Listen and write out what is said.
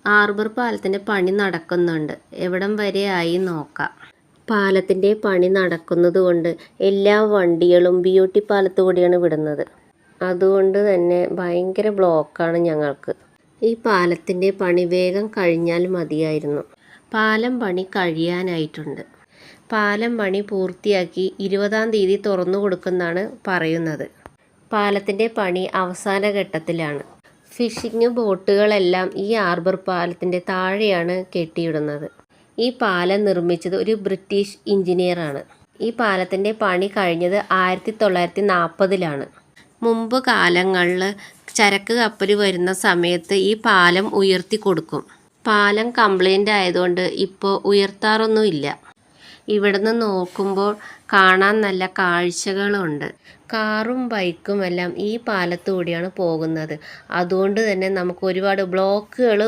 Arbor പാലത്തിൻ്റെ പണി നടക്കുന്നുണ്ട്. എവിടം വരെ ആയി നോക്കാം. പാലത്തിൻ്റെ പണി നടക്കുന്നത് കൊണ്ട് എല്ലാ വണ്ടികളും BOT പാലത്തു കൂടിയാണ് വിടുന്നത്. അതുകൊണ്ട് തന്നെ ഭയങ്കര ബ്ലോക്കാണ് ഞങ്ങൾക്ക്. ഈ പാലത്തിൻ്റെ പണി വേഗം കഴിഞ്ഞാൽ മതിയായിരുന്നു. പാലം പണി കഴിയാനായിട്ടുണ്ട്. പാലം പണി പൂർത്തിയാക്കി 20-ാം തീയതി തുറന്നു കൊടുക്കുമെന്നാണ് പറയുന്നത്. പാലത്തിൻ്റെ പണി അവസാന ഘട്ടത്തിലാണ്. ഫിഷിംഗ് ബോട്ടുകളെല്ലാം ഈ ആർബർ പാലത്തിൻ്റെ താഴെയാണ് കെട്ടിയിടുന്നത്. ഈ പാലം നിർമ്മിച്ചത് ഒരു ബ്രിട്ടീഷ് എഞ്ചിനീയറാണ്. ഈ പാലത്തിൻ്റെ പണി കഴിഞ്ഞത് 1940-ലാണ്. മുമ്പ് കാലങ്ങളിൽ ചരക്ക് കപ്പൽ വരുന്ന സമയത്ത് ഈ പാലം ഉയർത്തി കൊടുക്കും. പാലം കംപ്ലൈൻ്റ് ആയതുകൊണ്ട് ഇപ്പോൾ ഉയർത്താറൊന്നുമില്ല. ഇവിടുന്ന് നോക്കുമ്പോൾ കാണാൻ നല്ല കാഴ്ചകളുണ്ട്. കാറും ബൈക്കുമെല്ലാം ഈ പാലത്തു കൂടിയാണ് പോകുന്നത്. അതുകൊണ്ട് തന്നെ നമുക്ക് ഒരുപാട് ബ്ലോക്കുകൾ